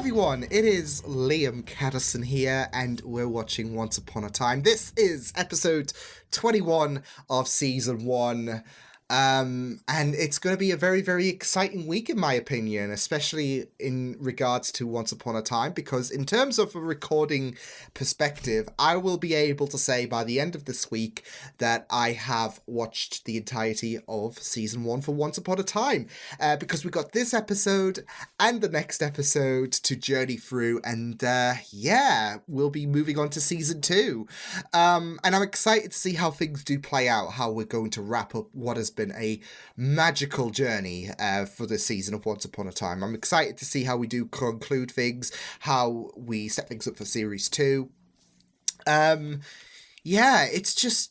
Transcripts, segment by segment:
everyone, it is Liam Caddison here, and we're watching Once Upon a Time. This is episode 21 of season 1, and it's going to be a very, very exciting week in my opinion, especially in regards to Once Upon a Time, because in terms of a recording perspective, I will be able to say by the end of this week that I have watched the entirety of season 1 for Once Upon a Time, because we got this episode and the next episode to journey through, and yeah, we'll be moving on to season 2, and I'm excited to see how things do play out, how we're going to wrap up what has been a magical journey for this season of Once Upon a Time. I'm excited to see how we do conclude things, how we set things up for series 2. Yeah, it's just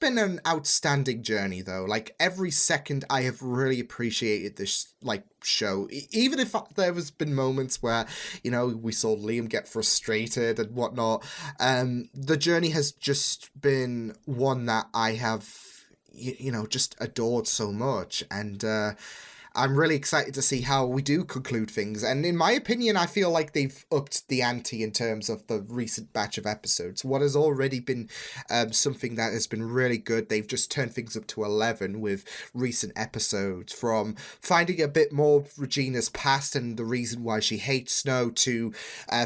been an outstanding journey though. Like, every second I have really appreciated this show, even if there has been moments where, you know, we saw Liam get frustrated and whatnot. The journey has just been one that I have, you know, just adored so much, and I'm really excited to see how we do conclude things. And in my opinion, I feel like they've upped the ante in terms of the recent batch of episodes. What has already been something that has been really good, they've just turned things up to 11 with recent episodes, from finding a bit more of Regina's past and the reason why she hates Snow, to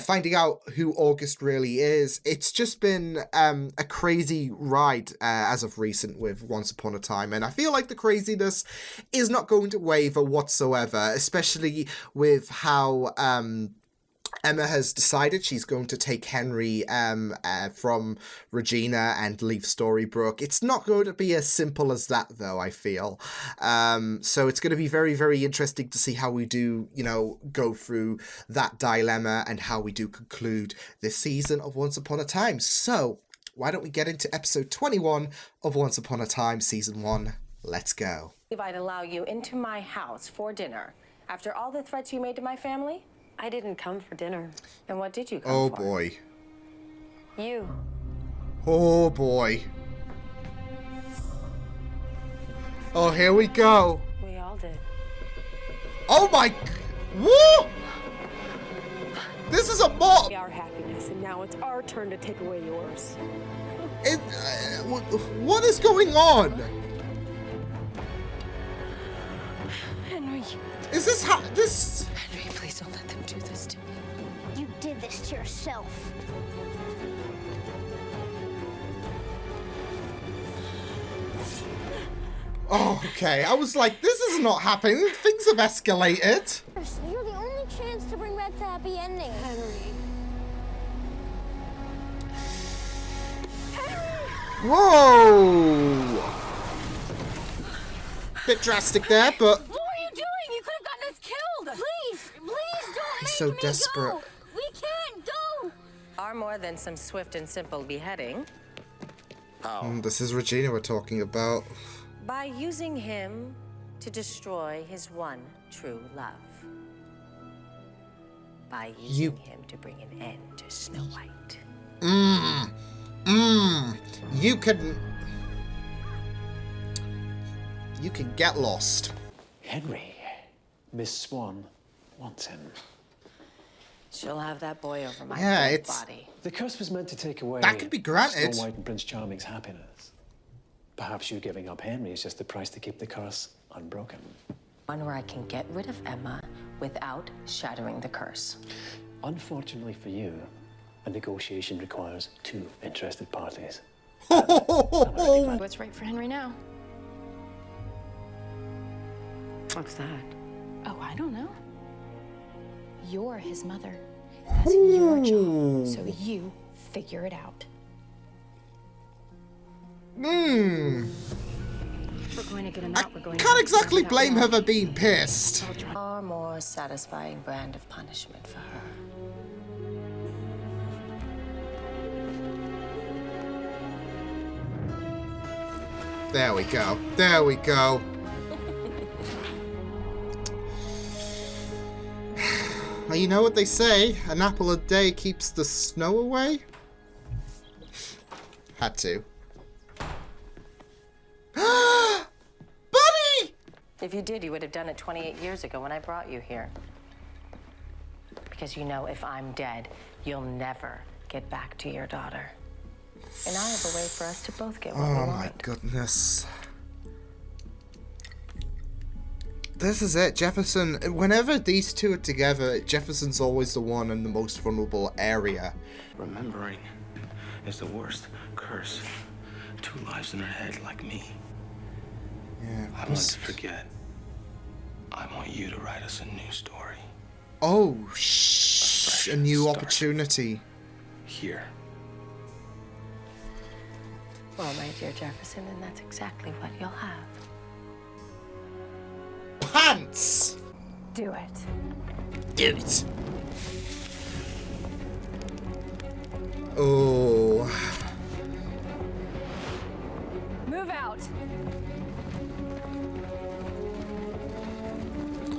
finding out who August really is. It's just been a crazy ride as of recent with Once Upon a Time, and I feel like the craziness is not going to waver whatsoever, especially with how Emma has decided she's going to take Henry from Regina and leave Storybrooke. It's not going to be as simple as that, though, I feel. So it's going to be very, very interesting to see how we do, you know, go through that dilemma and how we do conclude this season of Once Upon a Time. So why don't we get into episode 21 of Once Upon a Time, season 1. Let's go. If I'd allow you into my house for dinner after all the threats you made to my family? I didn't come for dinner. Then what did you come for? Oh boy. You. Oh boy. Oh, here we go. We all did. Oh my... Woo! This is a mob! Our happiness, and now it's our turn to take away yours. What is going on? Henry. Is this how... This... Henry, please don't let them do this to me. You did this to yourself. Oh, okay. I was like, this is not happening. Things have escalated. You're the only chance to bring back the happy ending. Henry. Whoa! Bit drastic there, but... What were you doing? You could have gotten us killed. Please don't He's so desperate. Go. We can't go. Far more than some swift and simple beheading. This is Regina we're talking about. By using him to destroy his one true love. By using him to bring an end to Snow White. You can get lost. Henry, Miss Swan wants him. She'll have that boy over my dead body. The curse was meant to take away That could be granted. Snow White and Prince Charming's happiness. Perhaps you giving up Henry is just the price to keep the curse unbroken. One where I can get rid of Emma without shattering the curse. Unfortunately for you, a negotiation requires 2 interested parties. What's right for Henry now? What's that? Oh, I don't know. You're his mother. That's your job. So you figure it out. If we're going to get him out, we're going to... Can't exactly blame her for being pissed. Far more satisfying brand of punishment for her. There we go. There we go. Well, you know what they say, an apple a day keeps the snow away? Had to. Buddy! If you did, you would have done it 28 years ago when I brought you here. because you know if I'm dead, you'll never get back to your daughter. And I have a way for us to both get what we Oh want. my goodness. This is it, Jefferson. Whenever these two are together, Jefferson's always the one in the most vulnerable area. Remembering is the worst curse. Two lives in her head like me. Yeah. I want to forget. I want you to write us a new story. Oh, fresh a new start. opportunity. Here. Well, my dear Jefferson, and that's exactly what you'll have. Pants! Do it. Do it. Oh. Move out.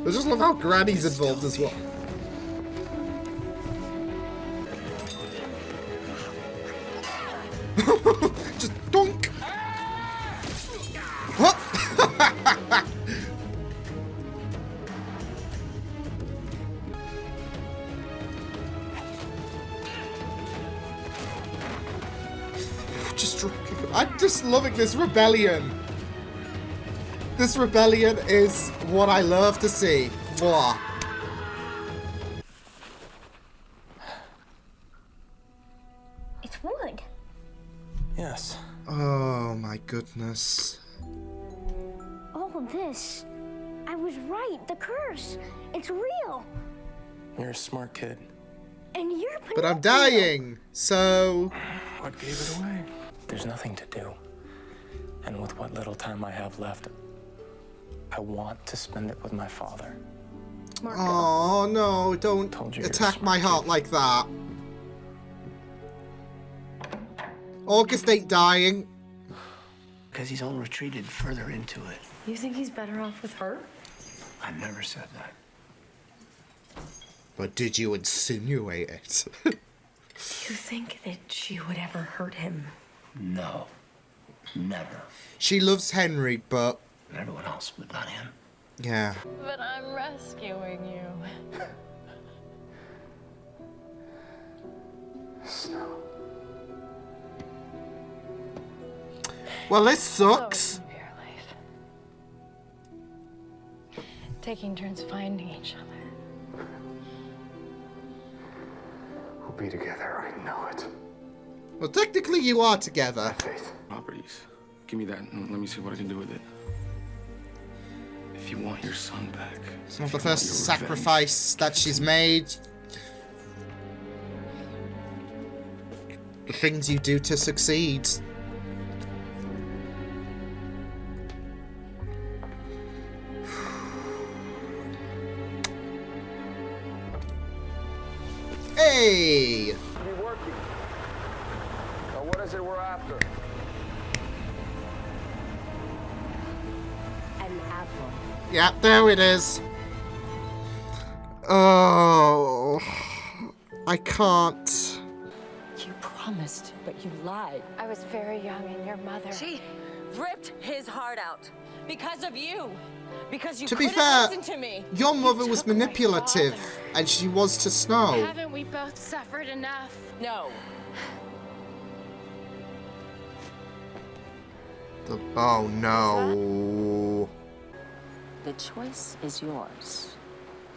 I just love how Granny's involved as well. Just donk. What? I'm just loving this rebellion. This rebellion is what I love to see. Blah. It's wood. Yes. Oh my goodness. All of this. I was right. The curse. It's real. You're a smart kid. And you're But I'm Pinocchio. dying, so... What gave it away? There's nothing to do. And with what little time I have left, I want to spend it with my father. Oh no, don't Told you you're a attack my smart heart kid. like that. August ain't dying. Because he's all retreated further into it. You think he's better off with her? I never said that. But did you insinuate it? You think that she would ever hurt him? No. Never. She loves Henry, but... And everyone else, but not him. yeah. But I'm rescuing you. Snow. Well, this sucks. Of your life. Taking turns finding each other. We'll be together, I know it. Well, technically you are together. Faith. Properties. Give me that and let me see what I can do with it. If you want your son back. It's not the first sacrifice that she's made. The things you do to succeed. Hey! Be working. Now what is it we're after? An apple. Yeah, there it is. Oh, I can't. You promised, but you lied. I was very young and your mother. She ripped his heart out because of you. Because you To be couldn't fair, listen to me. your mother was took my manipulative, father. and she was to Snow. Haven't we both suffered enough? No. Oh no. The choice is yours.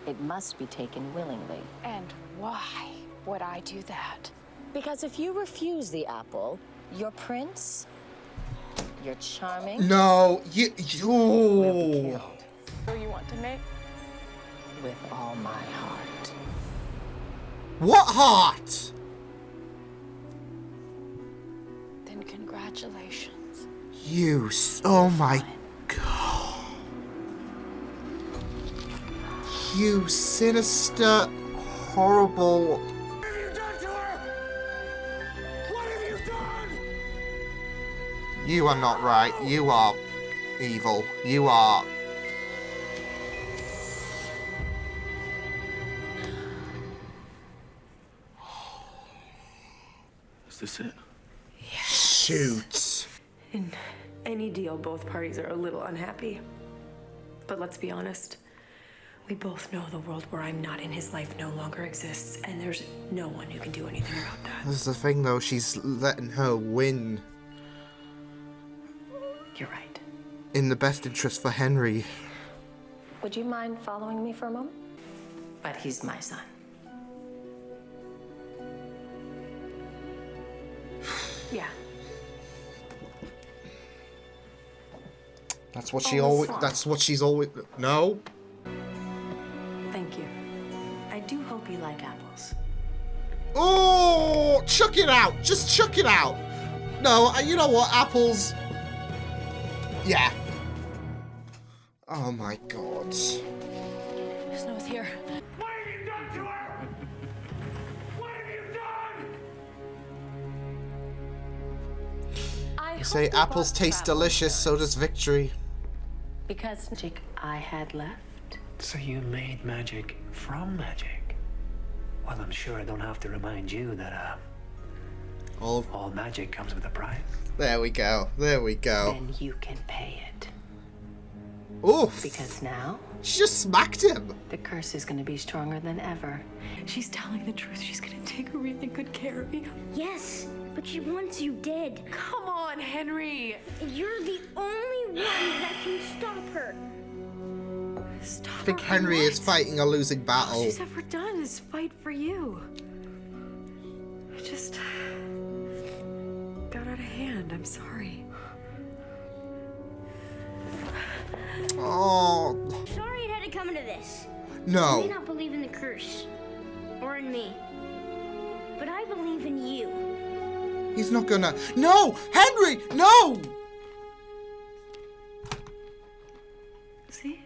It must be taken willingly. And why would I do that? Because if you refuse the apple, your prince, your charming, No, will be you. killed Who you want to make? with all my heart. What heart? Then congratulations. You. Oh my god. You sinister, horrible. What have you done to her? What have you done? You are not right. You are evil. You are. Is this it? Shoot. In any deal, both parties are a little unhappy. But let's be honest, We both know the world where I'm not in his life no longer exists, and there's no one who can do anything about that. This is the thing, though. She's letting her win. You're right. In the best interest for Henry. Would you mind following me for a moment? But he's my son. Yeah. That's what she always. That's what she's always. No. Thank you. I do hope you like apples. Oh, chuck it out. Just chuck it out. No, you know what? Apples. Yeah. Oh my god. Snow's here. What have you done to her? What have you done? I Say apples taste delicious, so does victory. Because magic I had left. So you made magic from magic? Well, I'm sure I don't have to remind you that, all magic comes with a price. There we go. There we go. Then you can pay it. Oof. Because now, She just smacked him. the curse is going to be stronger than ever. She's telling the truth. She's gonna take really good care of you. Yes, but she wants you dead. Come on, Henry. You're the only one that can stop her. Stop I think her from Henry is what? fighting a losing All battle. she's ever done is fight for you. I just got out of hand. I'm sorry. Oh, Sorry it had to come to this. I may no. not believe in the curse or in me, but I believe in you. He's not gonna. No! Henry! No! See?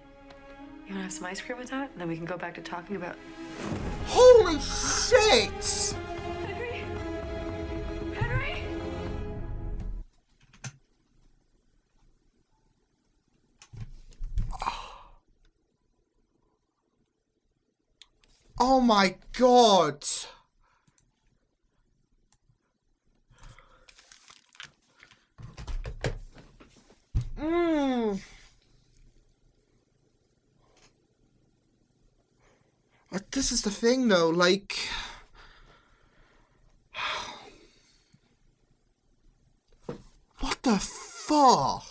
You wanna have some ice cream with that? And then we can go back to talking about Holy shit! Henry! Henry! Oh my god! This is the thing, though, like... What the fuck?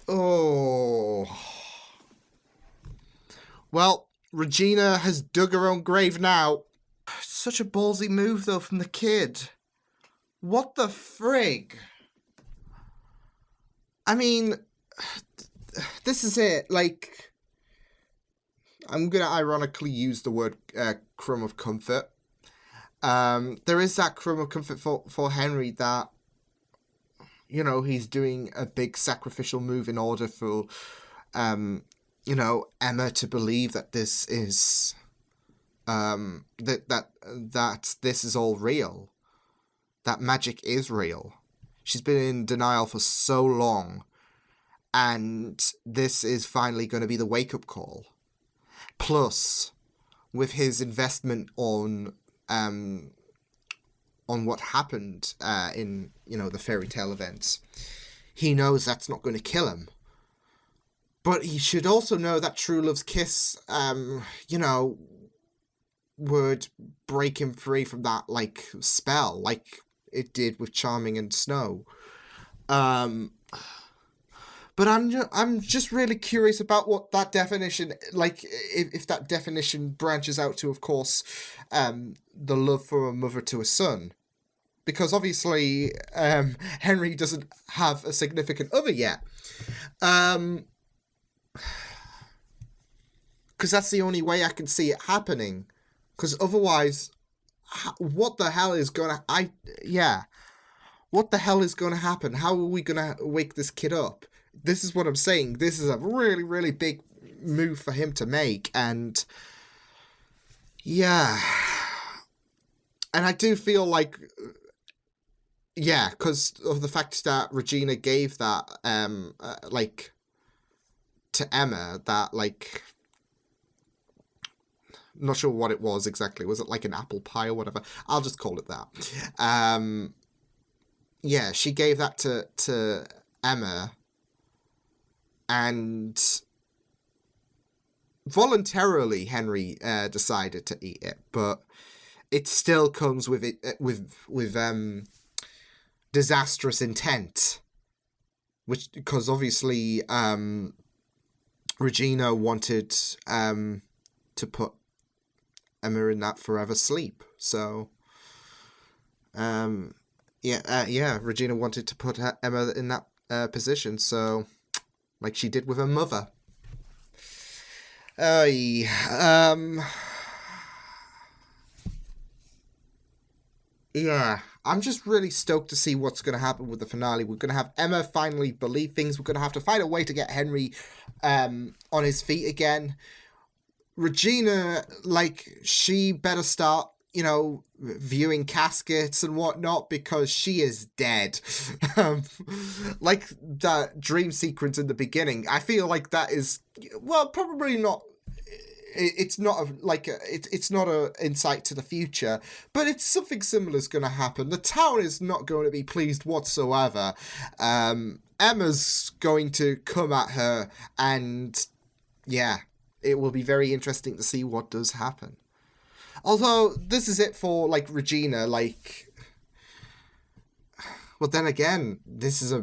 Oh. Well, Regina has dug her own grave now. Such a ballsy move, though, from the kid. What the frig? I mean, this is it. Like, I'm going to ironically use the word crumb of comfort. There is that crumb of comfort for Henry that, you know, he's doing a big sacrificial move in order for, you know, Emma to believe that this is, that this is all real. That magic is real. She's been in denial for so long, and this is finally going to be the wake-up call. Plus, with his investment on what happened in, you know, the fairy tale events, he knows that's not going to kill him. But he should also know that true love's kiss, you know, would break him free from that, like, spell, like it did with Charming and Snow. But I'm just really curious about what that definition, like, if that definition branches out to, of course, the love from a mother to a son. Because obviously, Henry doesn't have a significant other yet. Because that's the only way I can see it happening. Because otherwise, what the hell is gonna... What the hell is gonna happen? How are we gonna wake this kid up? This is what I'm saying. This is a really, really big move for him to make. And... yeah. And I do feel like... yeah, because of the fact that Regina gave that, like, to Emma, that, like, not sure what it was exactly. Was it like an apple pie or whatever? I'll just call it that. Yeah, she gave that to Emma, and voluntarily Henry decided to eat it, but it still comes with disastrous intent, which, because obviously Regina wanted to put Emma in that forever sleep. So Regina wanted to put Emma in that position, so like she did with her mother. Yeah, I'm just really stoked to see what's going to happen with the finale. We're going to have Emma finally believe things. We're going to have to find a way to get Henry on his feet again. Regina, like, she better start, you know, viewing caskets and whatnot, because she is dead. Like that dream sequence in the beginning, I feel like that is, well, probably not. It's not it's not a insight to the future, but it's something similar is going to happen. The town is not going to be pleased whatsoever. Emma's going to come at her, and yeah, it will be very interesting to see what does happen. Although this is it for like Regina, like. Well, then again, this is an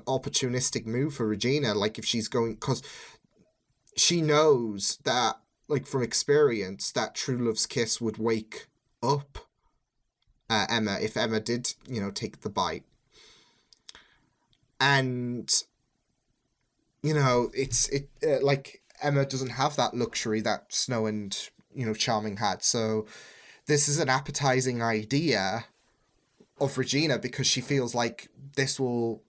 opportunistic move for Regina. Like, if she's going, because she knows that, like, from experience, that true love's kiss would wake up Emma if Emma did, you know, take the bite. And, you know, like, Emma doesn't have that luxury that Snow and, you know, Charming had. So this is an appetizing idea of Regina, because she feels like this will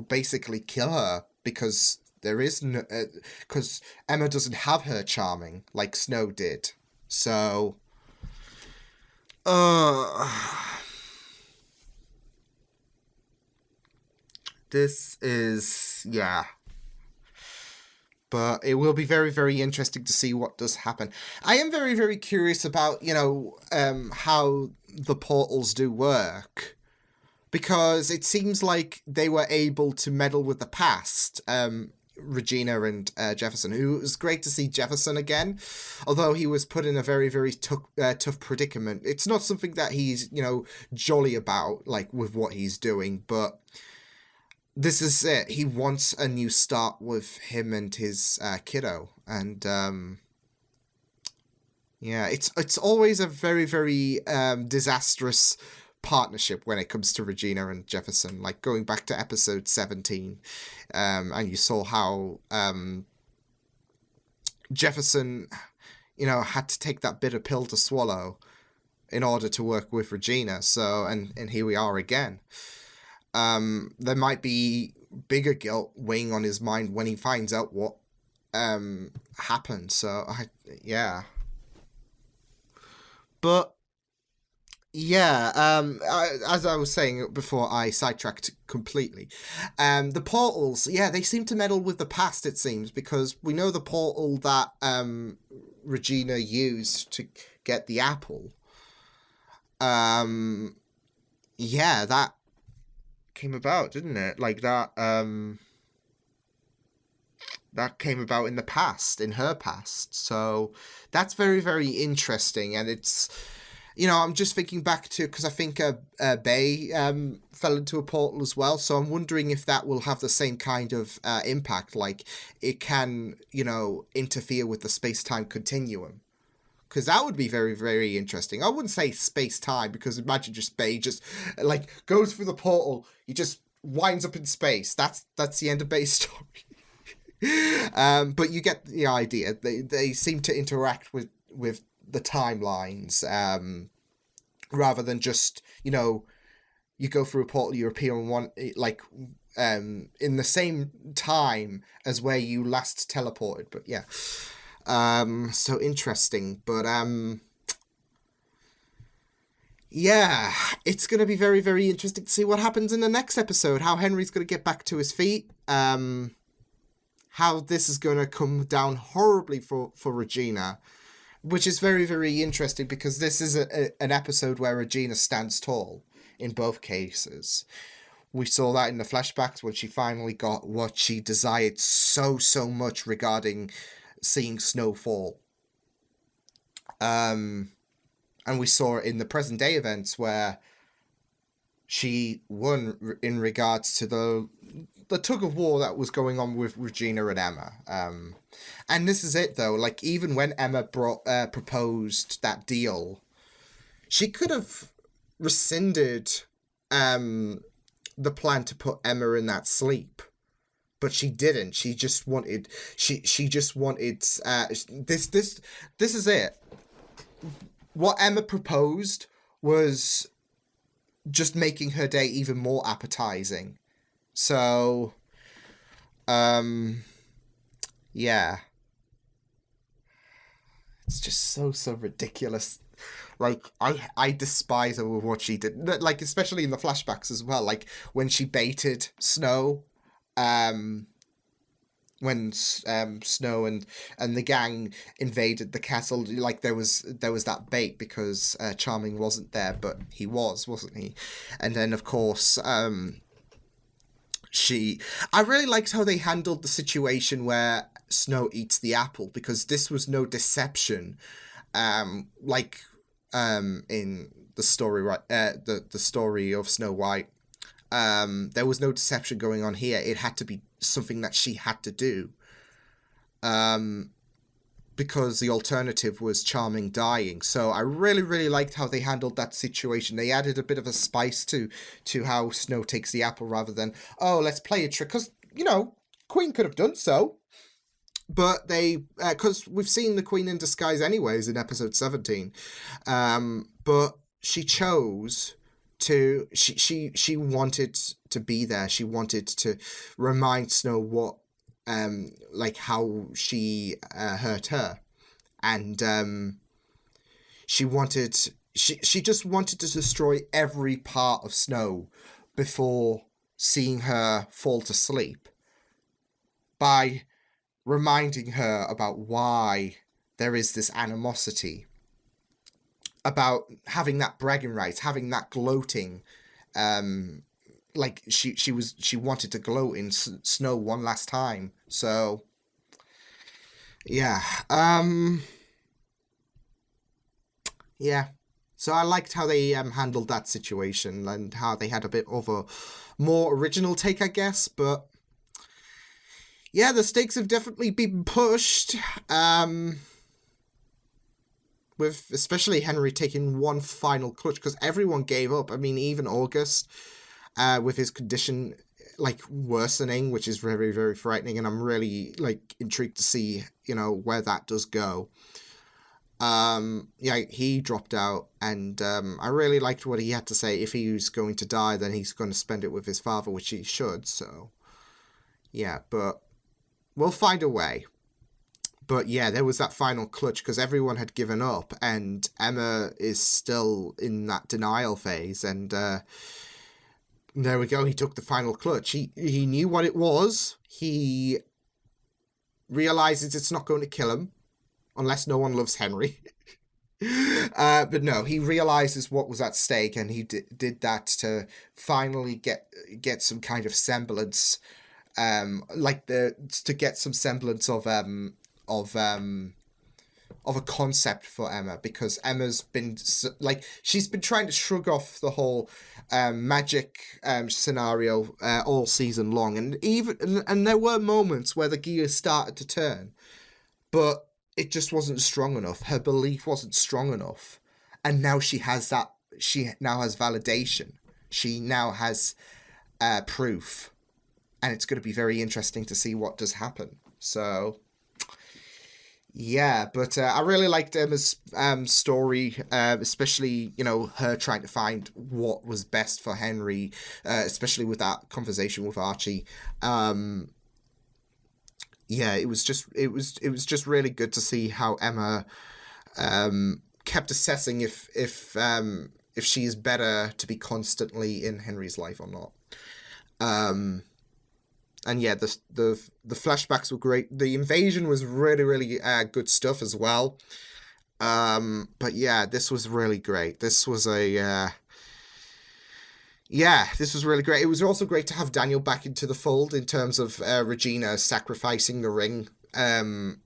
basically kill her, because there is no, because Emma doesn't have her Charming like Snow did. So, this is, yeah. But it will be very, very interesting to see what does happen. I am very, very curious about, you know, how the portals do work, because it seems like they were able to meddle with the past. Regina and Jefferson, who was great to see Jefferson again, although he was put in a very, very tough predicament. It's not something that he's, you know, jolly about, like, with what he's doing, but this is it. He wants a new start with him and his kiddo, and yeah, it's always a very, very disastrous partnership when it comes to Regina and Jefferson. Like, going back to episode 17, and you saw how Jefferson, you know, had to take that bitter pill to swallow in order to work with Regina. So, and here we are again. There might be bigger guilt weighing on his mind when he finds out what happened. So, yeah. But yeah, as I was saying before I sidetracked completely, the portals, yeah, they seem to meddle with the past, it seems, because we know the portal that Regina used to get the apple. Yeah, that came about, didn't it? Like, that came about in the past, in her past. So that's very, very interesting, and it's, you know, I'm just thinking back to, because I think Bay fell into a portal as well, so I'm wondering if that will have the same kind of impact, like it can, you know, interfere with the space-time continuum. Because that would be very, very interesting. I wouldn't say space-time, because imagine just Bay just, like, goes through the portal, he just winds up in space. That's the end of Bay's story. But you get the idea. They seem to interact with the timelines, rather than just, you know, you go through a portal, you appear in one, like, in the same time as where you last teleported. But yeah, so interesting. But yeah, it's gonna be very, very interesting to see what happens in the next episode, how Henry's gonna get back to his feet, how this is gonna come down horribly for Regina. which is very, very interesting because this is an episode where Regina stands tall in both cases. We saw that in the flashbacks when she finally got what she desired so much regarding seeing Snow fall. And we saw it in the present day events where she won in regards to the tug of war that was going on with Regina and Emma. And this is it though, like even when Emma proposed that deal, she could have rescinded the plan to put Emma in that sleep, but she didn't. She just wanted this is it. What Emma proposed was just making her day even more appetizing. So yeah, it's just so ridiculous. Like, I despise her with what she did. Like, especially in the flashbacks as well. Like, when she baited Snow, when Snow and the gang invaded the castle, like, there was that bait because Charming wasn't there, but he wasn't he? And then, of course, I really liked how they handled the situation where Snow eats the apple, because this was no deception. In the story, right? The story of Snow White, there was no deception going on here. It had to be something that she had to do, because the alternative was Charming dying. So I really liked how they handled that situation. They added a bit of a spice to how Snow takes the apple rather than, oh, let's play a trick, because Queen could have done so. But they, because we've seen the Queen in disguise anyways in episode 17, but she chose to, she wanted to be there. She wanted to remind Snow what, how she hurt her, and she just wanted to destroy every part of Snow before seeing her fall to sleep by reminding her about why there is this animosity, about having that bragging rights, having that gloating, she wanted to gloat in Snow one last time. So yeah, so I liked how they handled that situation and how they had a bit of a more original take, I guess, but yeah, the stakes have definitely been pushed, with especially Henry taking one final clutch, because everyone gave up. I mean, even August, with his condition, worsening, which is very, very frightening, and I'm really, intrigued to see, where that does go. He dropped out, and I really liked what he had to say. If he was going to die, then he's going to spend it with his father, which he should, so yeah, but we'll find a way. But yeah, there was that final clutch because everyone had given up and Emma is still in that denial phase. And there we go. He took the final clutch. He knew what it was. He realizes it's not going to kill him unless no one loves Henry. But no, he realizes what was at stake, and he did that to finally get some kind of semblance, to get some semblance of a concept for Emma, because Emma's been she's been trying to shrug off the whole magic scenario all season long, and there were moments where the gears started to turn, but it just wasn't strong enough. Her belief wasn't strong enough, and now she has that. She now has validation. She now has proof, and it's going to be very interesting to see what does happen. So yeah, but I really liked Emma's story, especially, her trying to find what was best for Henry, especially with that conversation with Archie. Yeah, it was just really good to see how Emma kept assessing if she is better to be constantly in Henry's life or not. And yeah, the flashbacks were great. The invasion was really, really good stuff as well. But yeah, this was really great. This was a yeah, this was really great. It was also great to have Daniel back into the fold in terms of Regina sacrificing the ring, the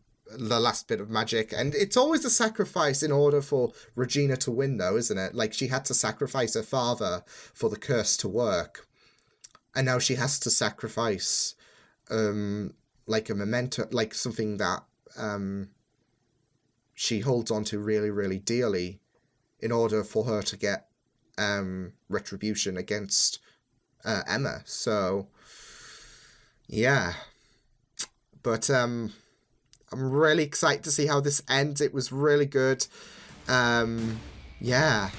last bit of magic. And it's always a sacrifice in order for Regina to win, though, isn't it? Like, she had to sacrifice her father for the curse to work. And now she has to sacrifice, like, a memento, like something that she holds on to really, really dearly in order for her to get retribution against Emma. So, yeah. But I'm really excited to see how this ends. It was really good. Yeah.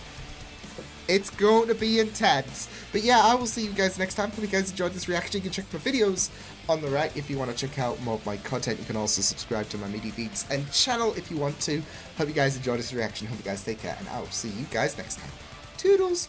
It's going to be intense. But yeah, I will see you guys next time. Hope you guys enjoyed this reaction. You can check my videos on the right if you want to check out more of my content. You can also subscribe to my Media Beats and channel if you want to. Hope you guys enjoyed this reaction. Hope you guys take care, and I'll see you guys next time. Toodles!